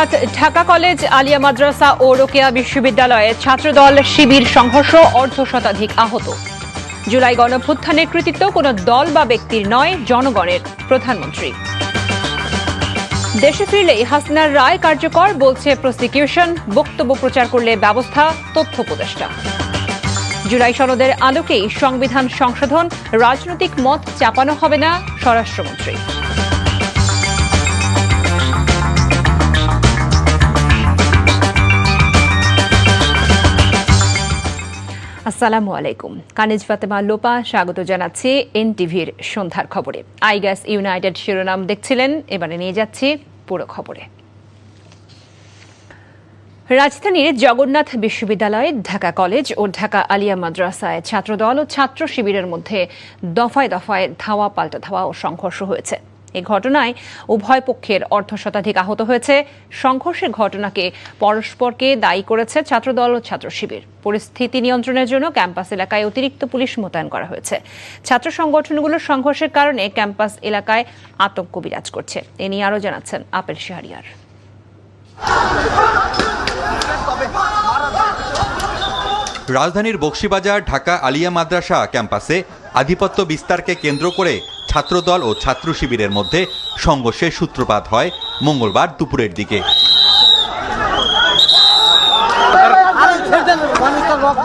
Jagannath Dhaka college Alia মাদ্রাসা ও রোকেয়া বিশ্ববিদ্যালয়ে ছাত্রদল শিবির সংঘর্ষ অর্ধশতাধিক আহত। জুলাই গণঅভ্যুত্থানের কৃতিত্ব কোনো দল বা ব্যক্তির নয়, জনগণের। প্রধানমন্ত্রী দেশে ফিরলেই হাসিনার রায় কার্যকর বলছে প্রসিকিউশন। বক্তব্য প্রচার করলে ব্যবস্থা, তথ্য উপদেষ্টা। জুলাই সনদের আলোকেই সংবিধান সংশোধন, রাজনৈতিক মত চাপানো হবে না, স্বরাষ্ট্রমন্ত্রী। আসসালামু আলাইকুম। কানিজ ফাতেমা লোপা স্বাগত জানাচ্ছি এনটিভির সন্ধ্যার খবরে। আই গ্যাস ইউনাইটেড শিরোনাম দেখছিলেন, এবারে নিয়ে যাচ্ছি পুরো খবরে। রাজধানীর জগন্নাথ বিশ্ববিদ্যালয়, ঢাকা কলেজ ও ঢাকা আলিয়া মাদ্রাসায় ছাত্রদল ও ছাত্র শিবিরের মধ্যে দফায় দফায় ধাওয়া পাল্টা ধাওয়া ও সংঘর্ষ হয়েছে। এই ঘটনায় উভয় পক্ষের অর্ধশতাধিক আহত হয়েছে। সংঘর্ষের ঘটনাকে পরস্পরকে দায়ী করেছে ছাত্রদল ও ছাত্র শিবির। পরিস্থিতি নিয়ন্ত্রণের জন্য ক্যাম্পাস এলাকায় অতিরিক্ত পুলিশ মোতায়েন করা হয়েছে। ছাত্র সংগঠনগুলোর সংঘর্ষের কারণে ক্যাম্পাস এলাকায় আতঙ্ক বিরাজ করছে। এ নিয়ে আরও জানাচ্ছেন আপেল শাহরিয়ার। রাজধানীর বকশীবাজার ঢাকা আলিয়া মাদ্রাসা ক্যাম্পাসে আধিপত্য বিস্তারকে কেন্দ্র করে ছাত্রদল ও ছাত্র শিবিরের মধ্যে সংঘর্ষের সূত্রপাত হয় মঙ্গলবার দুপুরের দিকে।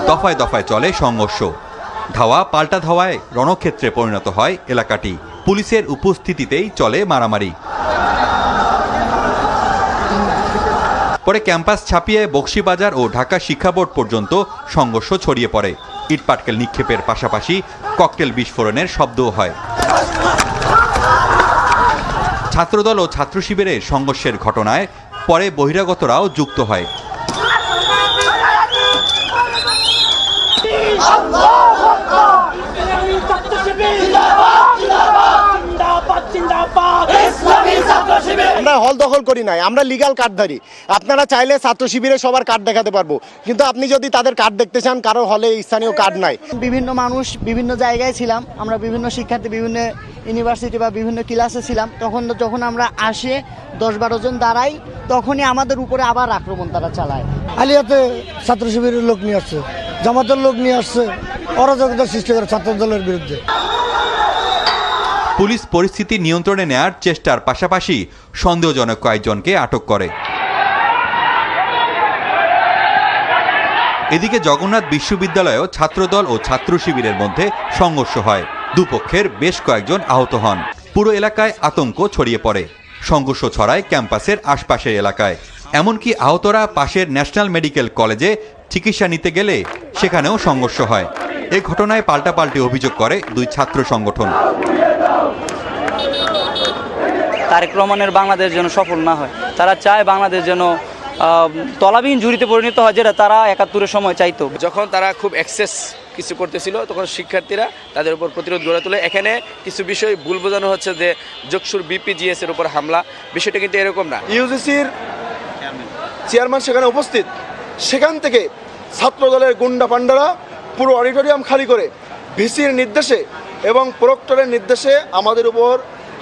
দফায় দফায় চলে সংঘর্ষ। ধাওয়া পাল্টা ধাওয়ায় রণক্ষেত্রে পরিণত হয় এলাকাটি। পুলিশের উপস্থিতিতেই চলে মারামারি। পরে ক্যাম্পাস ছাপিয়ে বকশীবাজার ও ঢাকা শিক্ষা বোর্ড পর্যন্ত সংঘর্ষ ছড়িয়ে পড়ে। ইটপাটকেল নিক্ষেপের পাশাপাশি ককটেল বিস্ফোরণের শব্দও হয়। ছাত্রদল ও ছাত্র শিবিরের সংঘর্ষের ঘটনায় পরে বহিরাগতরাও যুক্ত হয়। আমরা হল দখল করি নাই, আমরা লিগ্যাল কার্ডধারী। আপনারা চাইলে ছাত্র শিবিরে সবার কার্ড দেখাতে পারবো, কিন্তু আপনি যদি তাদের কার্ড দেখতে চান, কারো হলে স্থানীয় কার্ড নাই। বিভিন্ন মানুষ বিভিন্ন জায়গায় ছিলাম, আমরা বিভিন্ন শিক্ষার্থী বিভিন্ন ইউনিভার্সিটি বা বিভিন্ন ক্লাসে ছিলাম। যখন আমরা আসে 10-12 জন দাঁড়াই, তখনই আমাদের উপরে আবার আক্রমণ তারা চালায়। আলিয়াতে ছাত্র শিবিরের লোক নিয়ে আসছে, জামাতের লোক নিয়ে আসছে, অরাজকতা সৃষ্টি করে ছাত্র দলের বিরুদ্ধে। পুলিশ পরিস্থিতি নিয়ন্ত্রণে নেয়ার চেষ্টার পাশাপাশি সন্দেহজনক কয়েকজনকে আটক করে। এদিকে জগন্নাথ বিশ্ববিদ্যালয়েও ছাত্রদল ও ছাত্র শিবিরের মধ্যে সংঘর্ষ হয়। দুপক্ষের বেশ কয়েকজন আহত হন। পুরো এলাকায় আতঙ্ক ছড়িয়ে পড়ে। সংঘর্ষ ছড়ায় ক্যাম্পাসের আশপাশের এলাকায়। এমনকি আহতরা পাশের ন্যাশনাল মেডিকেল কলেজে চিকিৎসা নিতে গেলে সেখানেও সংঘর্ষ হয়। এই ঘটনায় পাল্টাপাল্টি অভিযোগ করে দুই ছাত্র সংগঠন। তারেক রহমানের বাংলাদেশ যেন সফল না হয়, তারা চায় বাংলাদেশ যেন তলাবিহীন ঝুড়িতে পরিণত হয়, যেটা তারা 71-এর সময় চাইতো। যখন তারা খুব এক্সেস কিছু করতেছিল, তখন শিক্ষার্থীরা তাদের উপর প্রতিরোধ গড়ে তোলে। এখানে কিছু বিষয় ভুল বোঝানো হচ্ছে যে যোগসুর বিপিজিএস এর উপর হামলা, বিষয়টা কিন্তু এরকম না। ইউজিসির চেয়ারম্যান সেখানে উপস্থিত, সেখান থেকে ছাত্র দলের গুন্ডা পান্ডারা পুরো অডিটোরিয়াম খালি করে ভিসির নির্দেশে এবং প্রক্টরের নির্দেশে আমাদের উপর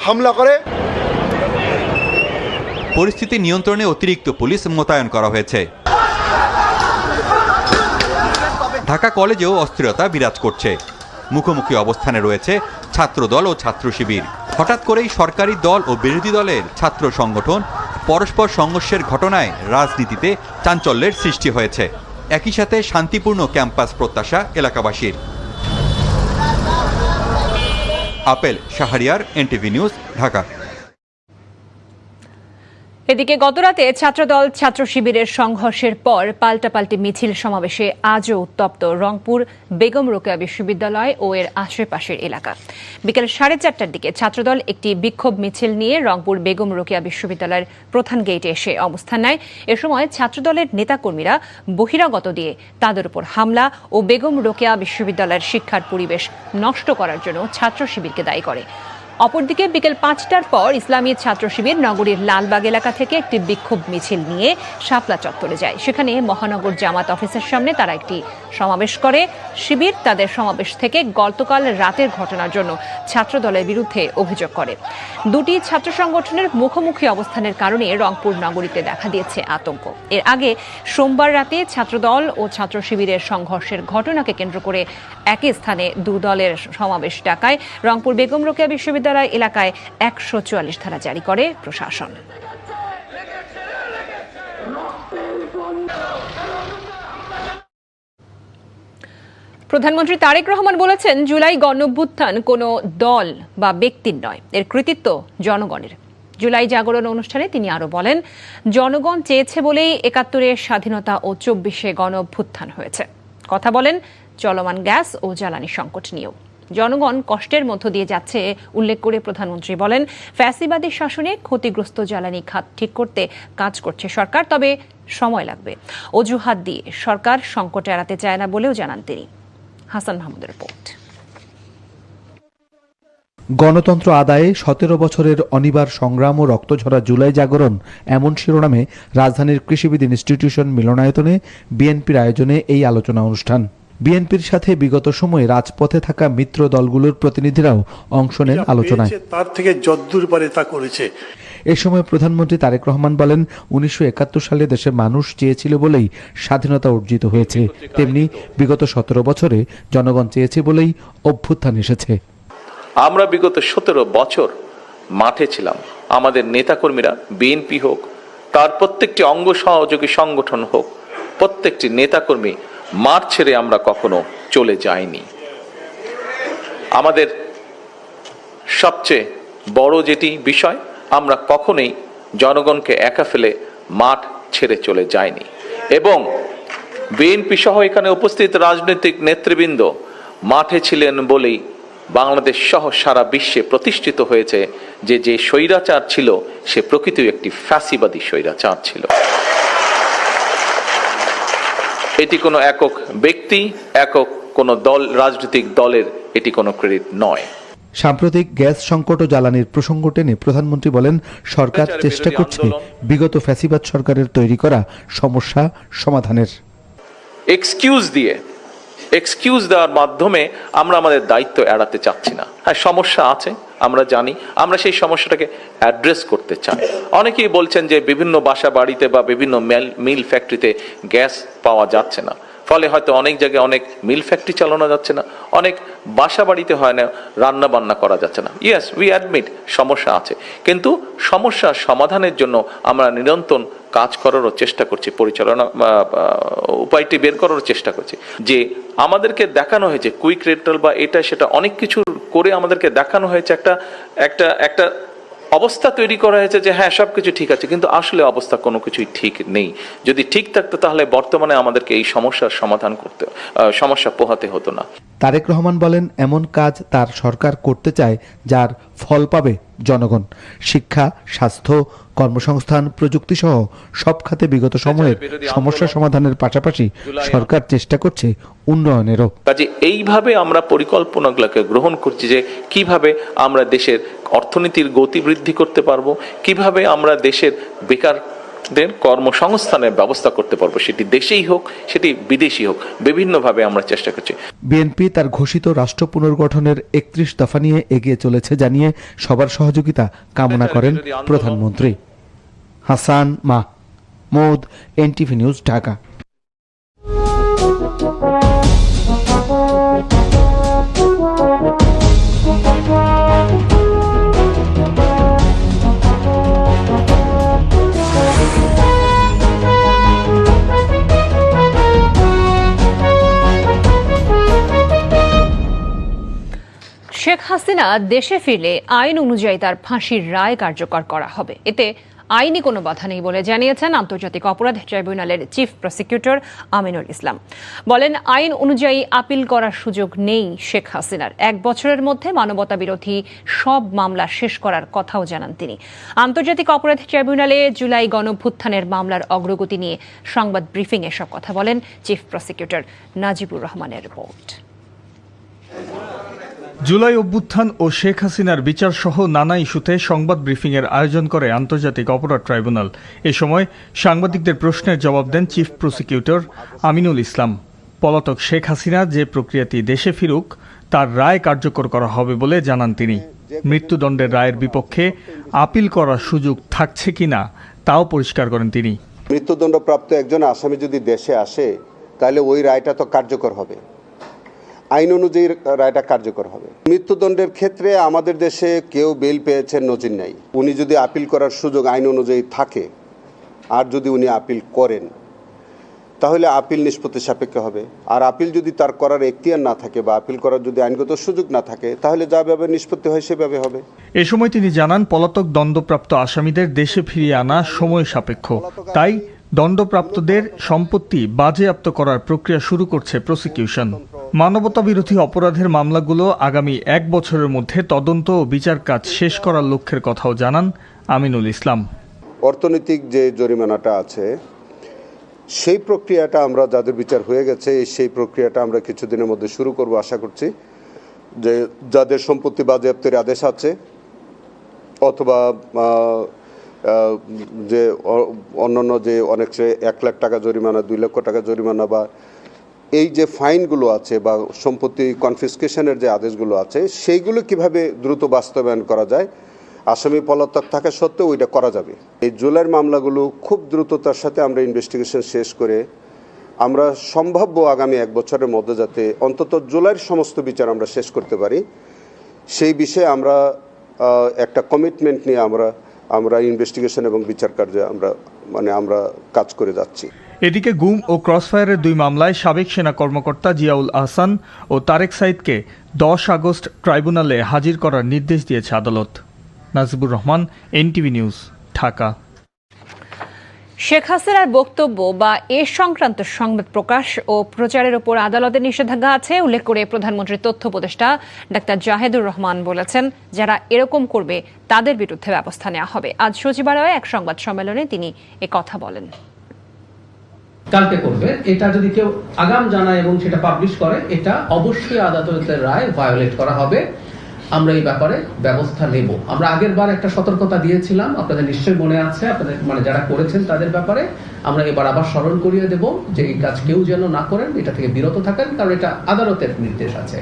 হামলা করে। পরিস্থিতি নিয়ন্ত্রণে অতিরিক্ত পুলিশ মোতায়েন করা হয়েছে। ঢাকা কলেজেও অস্থিরতা বিরাজ করছে। মুখোমুখি অবস্থানে রয়েছে ছাত্রদল ও ছাত্র শিবির। হঠাৎ করেই সরকারি দল ও বিরোধী দলের ছাত্র সংগঠন পরস্পর সংঘর্ষের ঘটনায় রাজনীতিতে চাঞ্চল্যের সৃষ্টি হয়েছে। একই সাথে শান্তিপূর্ণ ক্যাম্পাস প্রত্যাশা এলাকাবাসীর। Apple Shahriar, NTV news, Dhaka. এদিকে গতরাতে ছাত্রদল ছাত্র শিবিরের সংঘর্ষের পর পাল্টাপাল্টি মিছিল সমাবেশে আজও উত্তপ্ত রংপুর বেগম রোকেয়া বিশ্ববিদ্যালয় ও এর আশেপাশের এলাকা। বিকেল 4:30টার দিকে ছাত্রদল একটি বিক্ষোভ মিছিল নিয়ে রংপুর বেগম রোকেয়া বিশ্ববিদ্যালয়ের প্রধান গেটে এসে অবস্থান নেয়। এ সময় ছাত্রদলের নেতাকর্মীরা বহিরাগত দিয়ে তাদের উপর হামলা ও বেগম রোকেয়া বিশ্ববিদ্যালয়ের শিক্ষার পরিবেশ নষ্ট করার জন্য ছাত্র শিবিরকে দায়ী করে। অপরদিকে বিকেল 5টার পর ইসলামী ছাত্র শিবির নগরীর লালবাগ এলাকা থেকে একটি বিক্ষোভ মিছিল নিয়ে শাপলা চত্বরে যায়। সেখানে মহানগর জামাত অফিসের সামনে তারা একটি সমাবেশ করে। শিবির তাদের সমাবেশ থেকে গতকাল রাতের ঘটনার জন্য ছাত্রদলের বিরুদ্ধে অভিযোগ করে। দুটি ছাত্র সংগঠনের মুখোমুখি অবস্থানের কারণে রংপুর নগরীতে দেখা দিয়েছে আতঙ্ক। এর আগে সোমবার রাতে ছাত্রদল ও ছাত্র শিবিরের সংঘর্ষের ঘটনাকে কেন্দ্র করে একই স্থানে দু দলের সমাবেশ ডাকায় রংপুর বেগম রোকেয়া বিশ্ববিদ্যালয় এলাকায় 144 ধারা জারি করে প্রশাসন। প্রধানমন্ত্রী তারেক রহমান বলেছেন, জুলাই গণঅভ্যুত্থান কোনো দল বা ব্যক্তির নয়, এর কৃতিত্ব জনগণের। জুলাই জাগরণ অনুষ্ঠানে তিনি আরো বলেন, জনগণ চেয়েছে বলেই ৭১-এর স্বাধীনতা ও ২৪-এ গণঅভ্যুত্থান হয়েছে। কথা বলেন চলমান গ্যাস ও জ্বালানি সংকট নিয়েও। জনগণ কষ্টের মধ্য দিয়ে যাচ্ছে উল্লেখ করে প্রধানমন্ত্রী বলেন, ফ্যাসিবাদী শাসনে ক্ষতিগ্রস্ত জ্বালানি খাত ঠিক করতে কাজ করছে সরকার, তবে সময় লাগবে। অজুহাত দিয়ে সরকার সংকট এড়াতে চায় না বলেও জানান তিনি। হাসান মাহমুদের রিপোর্ট। গণতন্ত্র আদায়ে ১৭ বছরের অনিবার সংগ্রাম ও রক্তঝরা জুলাই জাগরণ এমন শিরোনামে রাজধানীর কৃষিবিদ ইনস্টিটিউশন মিলনায়তনে বিএনপির আয়োজনে এই আলোচনা অনুষ্ঠান। বিএনপির সাথে বিগত সময়ে রাজপথে থাকা মিত্র দলগুলোর প্রতিনিধিরাও অংশ নেন আলোচনায়। তার থেকে যদ্দূর পারে তা করেছে। এ সময় প্রধানমন্ত্রী তারেক রহমান বলেন, ১৯৭১ সালে দেশের মানুষ চেয়েছিল বলেই স্বাধীনতা অর্জিত হয়েছে, তেমনি বিগত ১৭ বছরে জনগণ চেয়েছে বলেই অভ্যুত্থান এসেছে। আমরা বিগত ১৭ বছর মাঠে ছিলাম। আমাদের নেতাকর্মীরা, বিএনপি হোক, তার প্রত্যেকটি অঙ্গ সহযোগী সংগঠন হোক, প্রত্যেকটি নেতাকর্মী মাঠ ছেড়ে আমরা কখনো চলে যাইনি। আমাদের সবচেয়ে বড় যেটি বিষয়, আমরা কখনোই জনগণকে একা ফেলে মাঠ ছেড়ে চলে যাইনি। এবং বিএনপি সহ এখানে উপস্থিত রাজনৈতিক নেতৃবৃন্দ মাঠে ছিলেন বলেই বাংলাদেশ সহ সারা বিশ্বে প্রতিষ্ঠিত হয়েছে যে যে স্বৈরাচার ছিল সে প্রকৃত একটি ফ্যাসিবাদী স্বৈরাচার ছিল। এটি কোনো একক ব্যক্তি, একক কোনো দল, রাজনৈতিক দলের এটি কোনো ক্রেডিট নয়। সাম্প্রতিক গ্যাস সংকট ও জ্বালানির প্রসঙ্গ টেনে প্রধানমন্ত্রী বলেন, সরকার চেষ্টা করছে বিগত ফ্যাসিবাদ সরকারের তৈরি করা সমস্যা সমাধানের। এক্সকিউজ দেওয়ার মাধ্যমে আমরা আমাদের দায়িত্ব এড়াতে চাচ্ছি না। হ্যাঁ, সমস্যা আছে, আমরা জানি, আমরা সেই সমস্যাটাকে অ্যাড্রেস করতে চাই। অনেকেই বলছেন যে বিভিন্ন বাসা বাড়িতে বা বিভিন্ন মিল ফ্যাক্টরিতে গ্যাস পাওয়া যাচ্ছে না, ফলে হয়তো অনেক জায়গায় অনেক মিল ফ্যাক্টরি চালানো যাচ্ছে না, অনেক বাসা বাড়িতে হয় না রান্না বান্না করা যাচ্ছে না। ইয়েস, উই অ্যাডমিট সমস্যা আছে, কিন্তু সমস্যা সমাধানের জন্য আমরা নিরন্তর কাজ করারও চেষ্টা করছি, পরিচালনা উপায়টি বের করার চেষ্টা করছি। যে আমাদেরকে দেখানো হয়েছে কুইক রেটাল বা এটা সেটা অনেক কিছু করে আমাদেরকে দেখানো হয়েছে, একটা অবস্থা তৈরি করা হয়েছে যে হ্যাঁ সবকিছু ঠিক আছে, কিন্তু আসলে অবস্থা কোনো কিছুই ঠিক নেই। যদি ঠিক থাকতো তাহলে বর্তমানে আমাদেরকে এই সমস্যার সমাধান করতে, সমস্যা পোহাতে হতো না। তারেক রহমান বলেন, এমন কাজ তার সরকার করতে চায় যার ফল পাবে জনগণ। শিক্ষা, স্বাস্থ্য, কর্মসংস্থান, প্রযুক্তি সহ সব খাতে বিগত সময়ের সমস্যা সমাধানের পাশাপাশি সরকার চেষ্টা করছে উন্নয়নেরও। কাজে এইভাবে আমরা পরিকল্পনাগুলোকে গ্রহণ করছি যে কিভাবে আমরা দেশের অর্থনীতির গতি বৃদ্ধি করতে পারবো, কিভাবে আমরা দেশের বেকারদের কর্মসংস্থানের ব্যবস্থা করতে পারবো, সেটি দেশেই হোক সেটি বিদেশি হোক, বিভিন্নভাবে আমরা চেষ্টা করছি। বিএনপি তার ঘোষিত রাষ্ট্র পুনর্গঠনের ৩১ দফা নিয়ে এগিয়ে চলেছে জানিয়ে সবার সহযোগিতা কামনা করেন প্রধানমন্ত্রী। Hasan Mahmud, NTV news, Dhaka. শেখ হাসিনা দেশে ফিরলে আইন অনুযায়ী তার ফাঁসির রায় কার্যকর করা হবে, এতে আইনি কোনো বাধা নেই বলে জানিয়েছেন আন্তর্জাতিক অপরাধ ট্রাইব্যুনালের চিফ প্রসিকিউটর আমিনুল ইসলাম। বলেন, আইন অনুযায়ী আপিল করার সুযোগ নেই শেখ হাসিনার। ১ বছরের মধ্যে মানবতা বিরোধী সব মামলা শেষ করার কথাও জানান তিনি। আন্তর্জাতিক অপরাধ ট্রাইব্যুনালে জুলাই গণঅভ্যুত্থানের মামলার অগ্রগতি নিয়ে সংবাদ ব্রিফিং এসব কথা বলেন চিফ প্রসিকিউটর নাজিবুর রহমানের রিপোর্ট। জুলাই অভ্যুত্থান ও শেখ হাসিনার বিচার সহ নানা ইস্যুতে সংবাদ ব্রিফিংয়ের আয়োজন করে আন্তর্জাতিক অপরাধ ট্রাইব্যুনাল। এ সময় সাংবাদিকদের প্রশ্নের জবাব দেন চিফ প্রসিকিউটর আমিনুল ইসলাম। পলাতক শেখ হাসিনা যে প্রক্রিয়াটি দেশে ফিরুক তার রায় কার্যকর করা হবে বলে জানান তিনি। মৃত্যুদণ্ডের রায়ের বিপক্ষে আপিল করার সুযোগ থাকছে কিনা তাও পরিষ্কার করেন তিনি। মৃত্যুদণ্ডপ্রাপ্ত একজন আসামি যদি দেশে আসে তাহলে ওই রায়টা তো কার্যকর হবে, আইন অনুযায়ী রায়টা কার্যকর হবে। মৃত্যুদণ্ডের ক্ষেত্রে আমাদের দেশে কেউ বেল পেয়েছেন নজির নাই। উনি যদি আপিল করার সুযোগ আইন অনুযায়ী থাকে আর যদি উনি আপিল করেন তাহলে আপিল নিষ্পত্তি সাপেক্ষ হবে। আর আপিল যদি তার করার এখতিয়ার না থাকে বা আপিল করার যদি আইনগত সুযোগ না থাকে তাহলে যাভাবে নিষ্পত্তি হয় সেভাবে হবে। এ সময় তিনি জানান পলাতক দণ্ডপ্রাপ্ত আসামিদের দেশে ফিরিয়ে আনা সময় সাপেক্ষ, তাই দণ্ডপ্রাপ্তদের সম্পত্তি বাজেয়াপ্ত করার প্রক্রিয়া শুরু করছে প্রসিকিউশন। মানবতাবিরোধী অপরাধের মামলাগুলো আগামী 1 বছরের মধ্যে তদন্ত ও বিচার কাজ শেষ করার লক্ষ্যের কথাও জানান আমিনুল ইসলাম। অর্থনৈতিক যে জরিমানাটা আছে সেই প্রক্রিয়াটা আমরা যাদের বিচার হয়ে গেছে সেই প্রক্রিয়াটা আমরা কিছুদিনের মধ্যে শুরু করব আশা করছি। যে যাদের সম্পত্তি বাজেয়াপ্তের আদেশ আছে অথবা যে অন্যান্য যে অনেক 1 লাখ টাকা জরিমানা 2 লক্ষ টাকা জরিমানা বা এই যে ফাইনগুলো আছে বা সম্পত্তি কনফিসকেশনের যে আদেশগুলো আছে সেইগুলো কিভাবে দ্রুত বাস্তবায়ন করা যায়, আসামি পলাতক থাকা সত্ত্বেও ওইটা করা যাবে। এই জুলাইয়ের মামলাগুলো খুব দ্রুততার সাথে আমরা ইনভেস্টিগেশন শেষ করে আমরা সম্ভাব্য আগামী 1 বছরের মধ্যে যাতে অন্তত জুলাইয়ের সমস্ত বিচার আমরা শেষ করতে পারি সেই বিষয়ে আমরা একটা কমিটমেন্ট নিয়ে আমরা ইনভেস্টিগেশন এবং বিচার কার্যে আমরা কাজ করে যাচ্ছি। এদিকে গুম ও ক্রসফায়ারের 2 মামলায় সাবেক সেনা কর্মকর্তা জিয়াউল আহসান ও তারেক সাইদকে 10 আগস্ট ট্রাইব্যুনালে হাজির করার নির্দেশ দিয়েছে আদালত। Najibur Rahman, NTV news, Dhaka. শেখ হাসিনার বক্তব্য বা এ সংক্রান্ত সংবাদ প্রকাশ ও প্রচারের উপর আদালতের নিষেধাজ্ঞা আছে উল্লেখ করে প্রধানমন্ত্রীর তথ্য উপদেষ্টা ডাক্তার জাহেদুর রহমান বলেছেন, যারা এরকম করবে তাদের বিরুদ্ধে ব্যবস্থা নেওয়া হবে। আজ সচিবালয়ে এক সংবাদ সম্মেলনে তিনি কথা বলেন। কালকে করবে এটা যদি কেউ আগাম জানায় এবং সেটা পাবলিশ করে এটা অবশ্যই আদালতের রায় ভায়োলেট করা হবে। আমরা এই ব্যাপারে ব্যবস্থা নেব। আমরা আগের বার একটা সতর্কতা দিয়েছিলাম, আপনাদের নিশ্চয়ই মনে আছে, আপনাদের যারা করেছেন তাদের ব্যাপারে আমরা এবার আবার স্মরণ করিয়ে দেব যে এই কাজ কেউ যেন না করেন, এটা থেকে বিরত থাকেন, কারণ এটা আদালতের নির্দেশ আছে।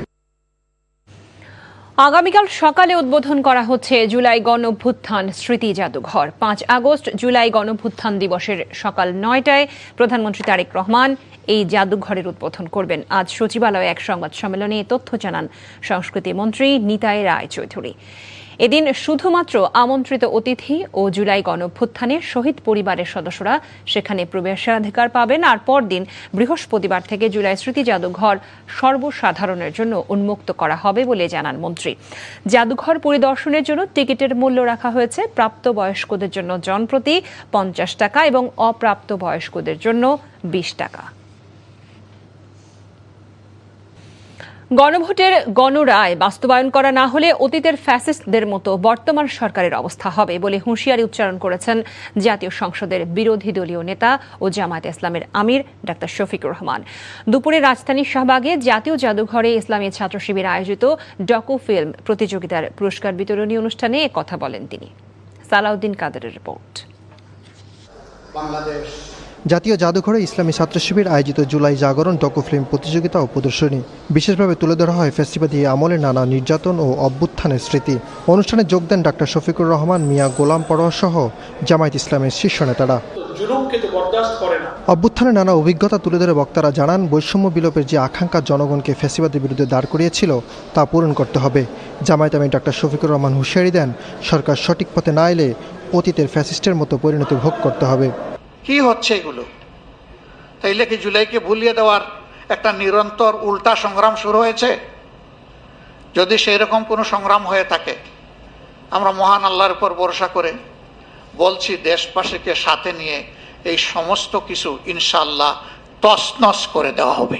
আগামীকাল সকালে উদ্বোধন করা হচ্ছে জুলাই গণঅভ্যুত্থান স্মৃতি জাদুঘর। 5 আগস্ট জুলাই গণঅভ্যুত্থান দিবসের সকাল 9টায় প্রধানমন্ত্রী তারেক রহমান এই জাদুঘরের উদ্বোধন করবেন। আজ সচিবালয়ে এক সংবাদ সম্মেলনে এ তথ্য জানান সংস্কৃতি মন্ত্রী নিতাই রায় চৌধুরী। এদিন শুধুমাত্র আমন্ত্রিত অতিথি ও জুলাই গণঅভ্যুত্থানের শহীদ পরিবারের সদস্যরা সেখানে প্রবেশাধিকার পাবেন। আর পরদিন বৃহস্পতিবার থেকে জুলাই স্মৃতি জাদুঘর সর্বসাধারণের জন্য উন্মুক্ত করা হবে বলে জানান মন্ত্রী। জাদুঘর পরিদর্শনের জন্য টিকিটের মূল্য রাখা হয়েছে প্রাপ্তবয়স্কদের জন্য জনপ্রতি 50 টাকা এবং অপ্রাপ্তবয়স্কদের জন্য 20 টাকা। গণভোটের গণরায় বাস্তবায়ন করা না হলে অতীতের ফ্যাসিস্টদের মতো বর্তমান সরকারের অবস্থা হবে বলে হুঁশিয়ারি উচ্চারণ করেছেন জাতীয় সংসদের বিরোধী দলীয় নেতা ও জামায়াতে ইসলামের আমির ডাক্তার শফিকুর রহমান। দুপুরে রাজধানীর শাহবাগে জাতীয় জাদুঘরে ইসলামী ছাত্র শিবির আয়োজিত ডকু ফিল্ম প্রতিযোগিতার পুরস্কার বিতরণী অনুষ্ঠানে কথা বলেন তিনি। সালাউদ্দিন কাদেরের রিপোর্ট। জাতীয় জাদুঘরে ইসলামী ছাত্র শিবির আয়োজিত জুলাই জাগরণ ডকু ফিল্ম প্রতিযোগিতা ও প্রদর্শনী বিশেষভাবে তুলে ধরা হয় ফ্যাসিবাদী আমলে নানা নির্যাতন ও অভ্যুত্থানের স্মৃতি। অনুষ্ঠানে যোগ দেন ডাক্তার শফিকুর রহমান, মিয়া গোলাম পরোয়া সহ জামায়াত ইসলামের শীর্ষ নেতারা। অভ্যুত্থানের নানা অভিজ্ঞতা তুলে ধরে বক্তারা জানান, বৈষম্য বিলোপের যে আকাঙ্ক্ষা জনগণকে ফ্যাসিবাদের বিরুদ্ধে দাঁড় করিয়েছিল তা পূরণ করতে হবে। জামায়াত আমির ডাক্তার শফিকুর রহমান হুঁশিয়ারি দেন, সরকার সঠিক পথে না এলে অতীতের ফ্যাসিস্টের মতো পরিণতি ভোগ করতে হবে। কি হচ্ছে এগুলো? তাইলে কি জুলাইকে ভুলিয়ে দেওয়ার একটা নিরন্তর উল্টা সংগ্রাম শুরু হয়েছে? যদি সেই রকম কোনো সংগ্রাম হয়ে থাকে, আমরা মহান আল্লাহর উপর ভরসা করে বলছি, দেশবাসীকে সাথে নিয়ে এই সমস্ত কিছু ইনশাআল্লাহ তছনছ করে দেওয়া হবে।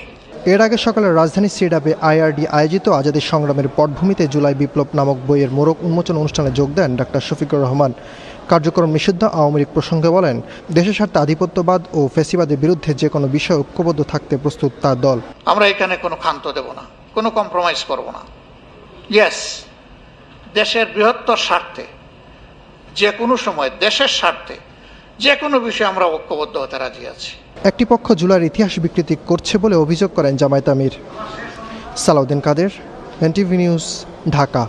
এর আগে সকালে রাজধানী সিডাবে আইআরডি আয়োজিত আজাদী সংগ্রামের পটভূমিতে জুলাই বিপ্লব নামক বইয়ের মোড়ক উন্মোচন অনুষ্ঠানে যোগ দেন ডাক্তার শফিকুর রহমান। কার্যক্রম নিষিদ্ধ আওয়ামী লীগ প্রসঙ্গে বলেন, দেশের স্বার্থে আধিপত্যবাদ ও ফ্যাসিবাদের বিরুদ্ধে যে কোনো বিষয়ে ঐক্যবদ্ধ থাকতে প্রস্তুত তার দল। আমরা এখানে কোনো ক্ষান্ত দেব না, কোনো কম্প্রোমাইজ করব না। ইয়েস, দেশের বৃহত্তর স্বার্থে যে কোনো সময় দেশের স্বার্থে যে কোনো বিষয়ে আমরা ঐক্যবদ্ধ হতে রাজি আছি। একটি পক্ষ জুলাইয়ের ইতিহাস বিকৃতি করছে বলে অভিযোগ করেন জামায়াত আমির। সালাউদ্দিন কাদের, এনটিভি নিউজ, ঢাকা।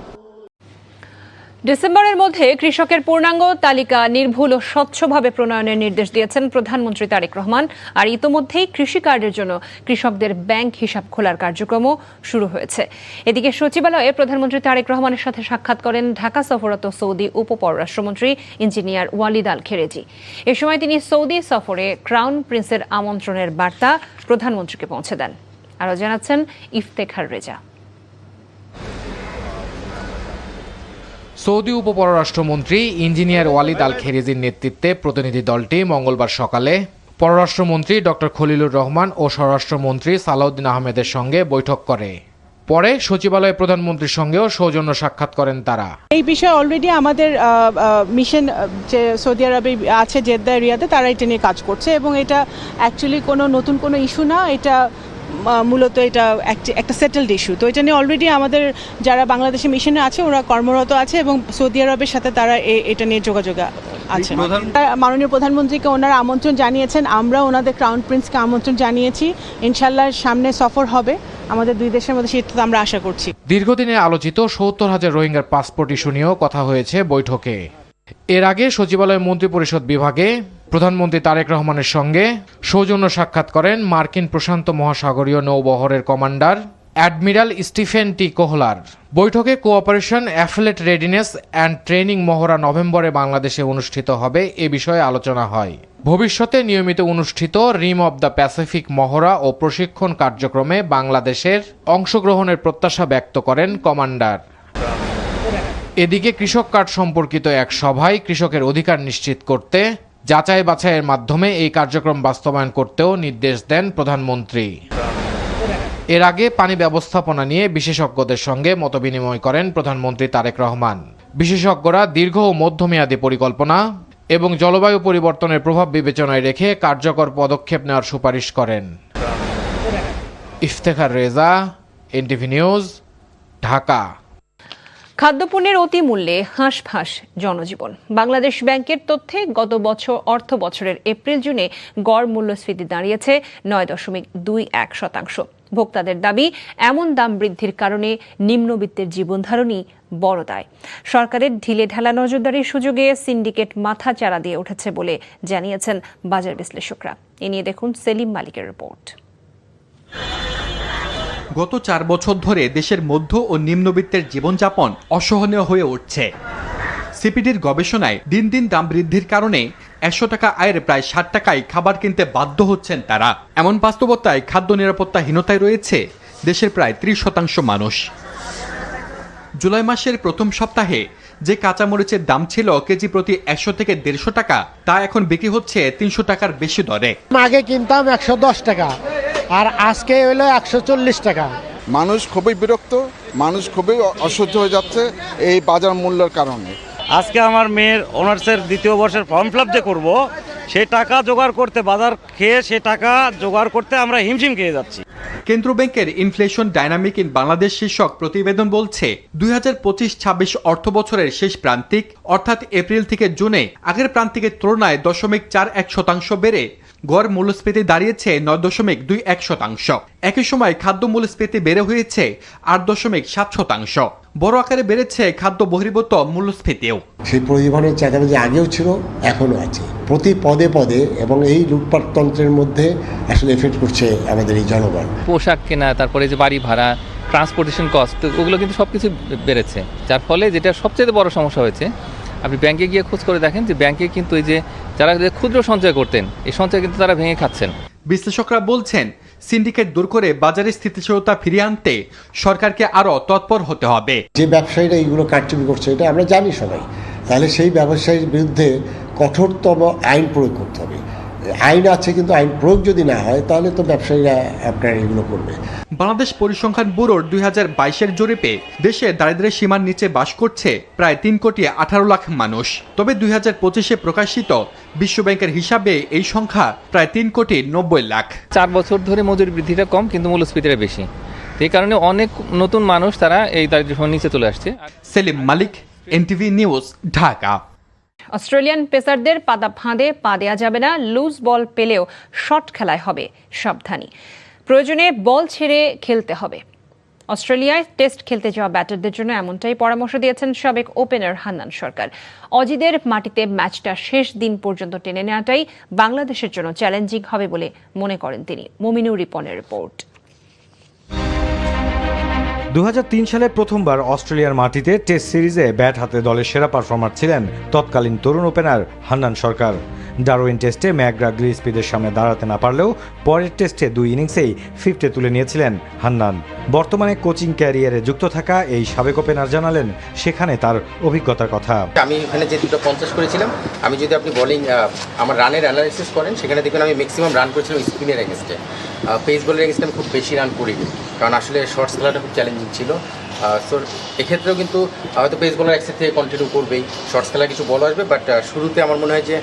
ডিসেম্বরের মধ্যে কৃষকের পূর্ণাঙ্গ তালিকা নির্ভুল ও স্বচ্ছভাবে প্রণয়নের নির্দেশ দিয়েছেন প্রধানমন্ত্রী তারেক রহমান। আর ইতোমধ্যেই কৃষি কার্ডের জন্য কৃষকদের ব্যাংক হিসাব খোলার কার্যক্রমও শুরু হয়েছে। এদিকে সচিবালয়ে প্রধানমন্ত্রী তারেক রহমানের সাথে সাক্ষাৎ করেন ঢাকা সফররত সৌদি উপপররাষ্ট্রমন্ত্রী ইঞ্জিনিয়ার ওয়ালিদ আল খেরেজি। এ সময় তিনি সৌদি সফরে ক্রাউন প্রিন্সের আমন্ত্রণের বার্তা প্রধানমন্ত্রীকে পৌঁছে দেন। আরও জানাচ্ছেন ইফতেখার রেজা। সৌদি উপপররাষ্ট্রমন্ত্রী ইঞ্জিনিয়ার ওয়ালিদ আল খেরেজির নেতৃত্বে প্রতিনিধি দলটি মঙ্গলবার সকালে পররাষ্ট্রমন্ত্রী ডক্টর খলিলুর রহমান ও স্বরাষ্ট্রমন্ত্রী সালাউদ্দিন আহমেদের সঙ্গে বৈঠক করে। পরে সচিবালয়ে প্রধানমন্ত্রীর সঙ্গেও সৌজন্য সাক্ষাৎ করেন তারা। এই বিষয়ে অলরেডি আমাদের মিশন যে সৌদি আরবে আছে জেদ্দা এরিয়াতে, তারা এটা নিয়ে কাজ করছে এবং এটা অ্যাকচুয়ালি কোনো নতুন কোনো ইস্যু না, এটা মূলত এটা একটা সেটেলড ইস্যু। তো এটা নিয়ে অলরেডি আমাদের যারা বাংলাদেশে মিশনে আছে ওরা কর্মরত আছে এবং সৌদি আরবের সাথে তারা এটা নিয়ে যোগাযোগ আছে। মাননীয় প্রধানমন্ত্রীকে ওনারা আমন্ত্রণ জানিয়েছেন, আমরা ওনাদের ক্রাউন প্রিন্সকে আমন্ত্রণ জানিয়েছি। ইনশাল্লাহ সামনে সফর হবে আমাদের দুই দেশের মধ্যে, সেটা আমরা আশা করছি। দীর্ঘদিনে আলোচিত ৭০,০০০ রোহিঙ্গার পাসপোর্ট ইস্যু নিয়েও কথা হয়েছে বৈঠকে। এর আগে সচিবালয় মন্ত্রিপরিষদ বিভাগে প্রধানমন্ত্রী তারেক রহমানের সঙ্গে সৌজন্য সাক্ষাৎ করেন মার্কিন প্রশান্ত মহাসাগরীয় নৌবহরের কমান্ডার অ্যাডমিরাল স্টিফেন টি কোহলার। বৈঠকে cooperation, affiliate readiness and training মহড়া নভেম্বরে বাংলাদেশে অনুষ্ঠিত হবে এ বিষয়ে আলোচনা হয়। ভবিষ্যতে নিয়মিত অনুষ্ঠিত রিম অব দ্য প্যাসিফিক মহড়া ও প্রশিক্ষণ কার্যক্রমে বাংলাদেশের অংশগ্রহণের প্রত্যাশা ব্যক্ত করেন কমান্ডার। এদিকে কৃষক কার্ড সম্পর্কিত এক সভায় কৃষকের অধিকার নিশ্চিত করতে যাচাই বাছাইয়ের মাধ্যমে এই কার্যক্রম বাস্তবায়ন করতেও নির্দেশ দেন প্রধানমন্ত্রী। এর আগে পানি ব্যবস্থাপনা নিয়ে বিশেষজ্ঞদের সঙ্গে মতবিনিময় করেন প্রধানমন্ত্রী তারেক রহমান। বিশেষজ্ঞরা দীর্ঘ ও মধ্যমেয়াদী পরিকল্পনা এবং জলবায়ু পরিবর্তনের প্রভাব বিবেচনায় রেখে কার্যকর পদক্ষেপ নেওয়ার সুপারিশ করেন। Iftekhar Reza, NTV news, Dhaka. খাদ্যপণ্যের অতি মূল্যে হাঁসফাঁস জনজীবন। বাংলাদেশ ব্যাংকের তথ্যে গত অর্থ বছরের এপ্রিল জুনে গড় মূল্যস্ফীতি দাঁড়িয়েছে 9.21%। ভোক্তাদের দাবি, এমন দাম বৃদ্ধির কারণে নিম্নবিত্তের জীবনধারণই বড় দায়। সরকারের ঢিলে ঢালা নজরদারির সুযোগে সিন্ডিকেট মাথা চারা দিয়ে উঠেছে বলে জানিয়েছেন বাজার বিশ্লেষকরা। এ নিয়ে দেখুন সেলিম মালিকের রিপোর্ট। গত 4 বছর ধরে দেশের মধ্য ও নিম্নবিত্তের জীবনযাপন অসহনীয় হয়ে উঠছে। সিপিডির গবেষণায় দিন দিন দাম বৃদ্ধির কারণে 100 টাকা আয়ের প্রায় 60 টাকায় খাবার কিনতে বাধ্য হচ্ছেন তারা। এমন বাস্তবতায় খাদ্য নিরাপত্তাহীনতায় রয়েছে দেশের প্রায় 30% মানুষ। জুলাই মাসের প্রথম সপ্তাহে যে কাঁচামরিচের দাম ছিল কেজি প্রতি 100 থেকে 150 টাকা, তা এখন বিক্রি হচ্ছে 300 টাকার বেশি দরে। আগে কিনতাম 110 টাকা, আর আজকে হলো 140 টাকা। মানুষ খুবই বিরক্ত, মানুষ খুবই অসহ্য হয়ে যাচ্ছে এই বাজার মূল্যের কারণে। আজকে আমার মেয়ের অনার্সের 2য় বর্ষের ফর্ম ফিল আপ যে করবো, সেই টাকা জোগাড় করতে, বাজার খেয়ে সে টাকা জোগাড় করতে আমরা হিমশিম খেয়ে যাচ্ছি। কেন্দ্র ব্যাংকের ইনফ্লেশন ডাইনামিক ইন বাংলাদেশ শীর্ষক প্রতিবেদন বলছে 2025-26 অর্থ বছরের শেষ প্রান্তিক অর্থাৎ এপ্রিল থেকে জুনে আগের প্রান্তিকের তুলনায় 0.41% বেড়ে গড় মূল্যস্ফীতি দাঁড়িয়েছে 9.21%। একই সময় খাদ্য মূল্যস্ফীতি বেড়ে হয়েছে 8.7%। বড় আকারে বেড়েছে খাদ্য বহির্ভূত মূল্যস্ফীতিও। সেই পরিবহনের চাঁদাবাজি আগেও ছিল, এখনো আছে, প্রতি পদে পদে, এবং এই লুটপাট তন্ত্রের মধ্যে আসলে এফেক্ট করছে আমাদের এই জনগণ। পোশাক কেনা, তারপরে যে বাড়ি ভাড়া, ট্রান্সপোর্টেশন কস্ট, ওগুলো কিন্তু সবকিছু বেড়েছে। যার ফলে যেটা সবচেয়ে বড় সমস্যা হয়েছে, আপনি ব্যাংকে গিয়ে খোঁজ করে দেখেন যে ব্যাংকে কিন্তু এই যে যারা ক্ষুদ্র সঞ্চয় করতেন, এই সঞ্চয় কিন্তু তারা ভেঙে খাচ্ছেন। বিশ্লেষকরা বলছেন সিন্ডিকেট দূর করে বাজারে স্থিতিশীলতা ফিরিয়ে আনতে সরকারকে আরো তৎপর হতে হবে। যে ব্যবসায়ীরা এইগুলো কারচুপি করছে, এটা আমরা জানি সবাই, তাহলে সেই ব্যবসায়ীর বিরুদ্ধে কঠোরতম আইন প্রয়োগ করতে হবে। আইন আছে, কিন্তু আইন প্রয়োগ যদি না হয় তাহলে তো ব্যবসায়ীরা আপনার এগুলো করবে। বাংলাদেশ পরিসংখ্যান ব্যুরোর 2022-এর জরিপে দেশে দারিদ্র্যের সীমার নিচে বাস করছে প্রায় 3.18 লাখ মানুষ। তবে 2025-এ প্রকাশিত বিশ্বব্যাংকের হিসাবে এই সংখ্যা প্রায় 3.90 লাখ। 4 বছর ধরে মজুরি বৃদ্ধিটা কম, কিন্তু মূল্যস্ফীতিটা বেশি। তো এই কারণে অনেক নতুন মানুষ তারা এই দারিদ্র্যসীমার নিচে চলে আসছে। সেলিম মালিক, NTV নিউজ, ঢাকা। অস্ট্রেলিয়ান পেসারদের পাতা ফাঁদে পা দেওয়া যাবে না, লুজ বল পেলেও শর্ট খেলায় হবে সাবধানী, প্রয়োজনে বল ছেড়ে খেলতে হবে। অস্ট্রেলিয়ায় টেস্ট খেলতে যাওয়া ব্যাটারদের জন্য এমনটাই পরামর্শ দিয়েছেন সাবেক ওপেনার হান্নান সরকার। অজিদের মাটিতে ম্যাচটা শেষ দিন পর্যন্ত টেনে নেওয়াটাই বাংলাদেশের জন্য চ্যালেঞ্জিং হবে বলে মনে করেন তিনি। মমিনুর রিপনের রিপোর্ট। 2003 সালে প্রথমবার অস্ট্রেলিয়ার মাটিতে টেস্ট সিরিজে ব্যাট হাতে দলের সেরা পারফর্মার ছিলেন তৎকালীন তরুণ ওপেনার হান্নান সরকার। ডারউইন টেস্টে ম্যাকগ্রা গ্লিসপিদের সামনে দাঁড়াতে না পারলেও পরের টেস্টে 2 ইনিংসেই 50 তুলে নিয়েছিলেন হান্নান। বর্তমানে কোচিং ক্যারিয়ারে যুক্ত থাকা এই সাবেক ওপেনার জানালেন সেখানে তার অভিজ্ঞতার কথা। আমি এখানে যে 250 করেছিলাম, আমি যদি আপনি বোলিং আমার রানের অ্যানালাইসিস করেন সেখানে দেখবেন আমি ম্যাক্সিমাম রান করেছিলাম স্পিনের এগেনস্টে। পেস বলের এগেনস্টে আমি খুব বেশি রান করিনি, কারণ আসলে শর্টস খেলাটা খুব চ্যালেঞ্জিং ছিল। সো এক্ষেত্রেও কিন্তু হয়তো পেস বলার একসাথে থেকে কন্টিনিউ করবেই, শর্টস খেলা কিছু বল আসবে, বাট শুরুতে আমার মনে হয় যে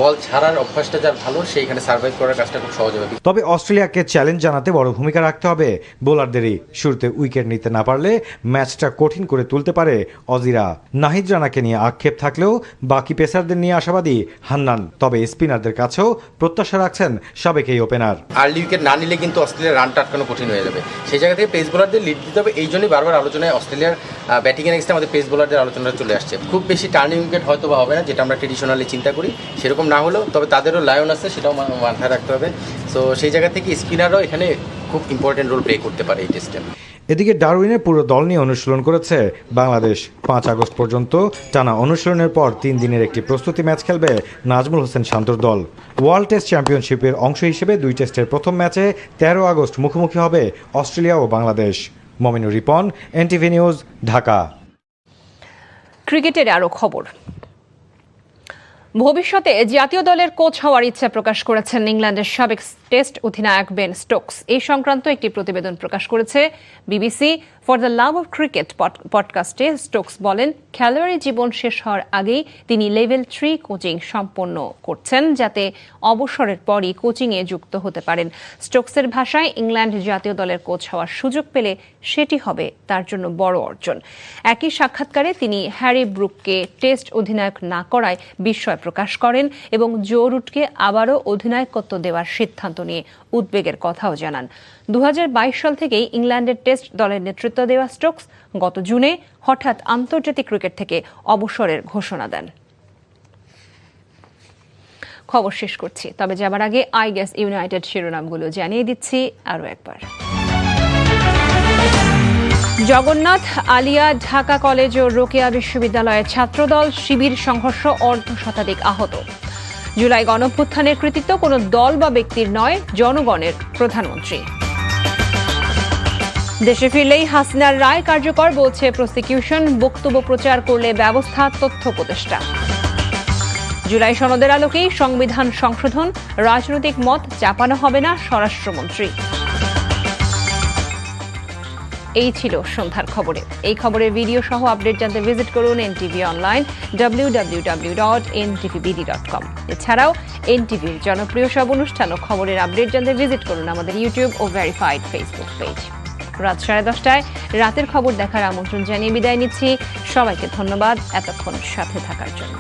বল ছাড়ার অভ্যাসটা যার ভালো সেইখানে সার্ভাইভ করার কাজটা খুব সহজ হবে। তবে অস্ট্রেলিয়াকে চ্যালেঞ্জ জানাতে বড় ভূমিকা রাখতে হবে বোলারদেরই। শুরুতে উইকেট নিতে না পারলে ম্যাচটা কঠিন করে তুলতে পারে অজিরা। নাহিদ রানাকে নিয়ে আক্ষেপ থাকলেও বাকি পেসারদের নিয়ে আশাবাদী হান্নান। তবে স্পিনারদের কাছেও প্রত্যাশা রাখছেন সাবেক এই ওপেনার। আর্লি উইকেট না নিলে কিন্তু অস্ট্রেলিয়ার রানটা আটকানো কঠিন হয়ে যাবে, সেই জায়গা থেকে পেস বোলারদের লিড দিতে হবে। এই জন্যই বারবার আলোচনায় অস্ট্রেলিয়ার ব্যাটিং এগেনস্টে আমাদের পেস বোলারদের আলোচনা চলে আসছে। খুব বেশি টার্নিং উইকেট হয়তো বা হবে না, যেটা আমরা ট্রেডিশনালি চিন্তা করি, সেরকম না হলেও তবে তাদেরও লায়ন আছে, সেটাও মাথায় রাখতে হবে। সো সেই জায়গা থেকে স্পিনাররাও এখানে খুব ইম্পর্টেন্ট রোল প্লে করতে পারে এই টেস্টে। এদিকে ডারউইনের পুরো দল নিয়ে অনুশীলন করেছে বাংলাদেশ। 5 আগস্ট পর্যন্ত টানা অনুশীলনের পর 3 দিনের একটি প্রস্তুতি ম্যাচ খেলবে নাজমুল হোসেন শান্তর দল। ওয়ার্ল্ড টেস্ট চ্যাম্পিয়নশিপের অংশ হিসেবে 2 টেস্টের প্রথম ম্যাচে 13 আগস্ট মুখোমুখি হবে অস্ট্রেলিয়া ও বাংলাদেশ। Mominur Ripon, NTV news, Dhaka. ক্রিকেটের আরও খবর। ভবিষ্যতে জাতীয় দলের কোচ হওয়ার ইচ্ছা প্রকাশ করেছেন ইংল্যান্ডের সাবেক টেস্ট অধিনায়ক বেন স্টোকস। এই সংক্রান্ত একটি প্রতিবেদন প্রকাশ করেছে BBC. For the love of cricket পডকাস্টে স্টোকস বলেন, খেলোয়াড়ি জীবন শেষ হওয়ার আগেই তিনি লেভেল 3 কোচিং সম্পন্ন করছেন, যাতে অবসরের পরই কোচিংয়ে যুক্ত হতে পারেন। স্টোকসের ভাষায়, ইংল্যান্ড জাতীয় দলের কোচ হওয়ার সুযোগ পেলে সেটি হবে তার জন্য বড় অর্জন। একই সাক্ষাৎকারে তিনি হ্যারি ব্রুককে টেস্ট অধিনায়ক না করায় বিস্ময় প্রকাশ করেন এবং জো রুটকে আবারও অধিনায়কত্ব দেওয়ার সিদ্ধান্ত নিয়ে উদ্বেগের কথাও জানান। 2022 সাল থেকেই ইংল্যান্ডের টেস্ট দলের নেতৃত্ব দেওয়া স্টোকস গত জুনে হঠাৎ আন্তর্জাতিক ক্রিকেট থেকে অবসরের ঘোষণা দেন। খবর শেষ করছি, তবে যাবার আগে আই গেস ইউনাইটেড শিরোনামগুলো জানিয়ে দিচ্ছি আরও একবার। জগন্নাথ, আলিয়া, ঢাকা কলেজ ও রোকেয়া বিশ্ববিদ্যালয়ের ছাত্রদল শিবির সংঘর্ষ, অর্ধশতাধিক আহত। জুলাই গণঅভ্যুত্থানের কৃতিত্ব কোনো দল বা ব্যক্তির নয়, জনগণের, প্রধানমন্ত্রী। দেশে ফিরলেই হাসিনার রায় কার্যকর বলছে প্রসিকিউশন, বক্তব্য প্রচার করলে ব্যবস্থা, তথ্য উপদেষ্টা। জুলাই সনদের আলোকেই সংবিধান সংশোধন, রাজনৈতিক মত চাপানো হবে না, স্বরাষ্ট্রমন্ত্রী। এই ছিল সন্ধ্যার খবরে। এই খবরের ভিডিও সহ আপডেট জানতে ভিজিট করুন NTV অনলাইন www.ntvbd.com। এছাড়াও NTVর জনপ্রিয় সব অনুষ্ঠান ও খবরের আপডেট জানতে ভিজিট করুন আমাদের ইউটিউব ও ভেরিফাইড ফেসবুক পেজ। রাত 10:30টায় রাতের খবর দেখার আমন্ত্রণ জানিয়ে বিদায় নিচ্ছি। সবাইকে ধন্যবাদ এতক্ষণ সাথে থাকার জন্য।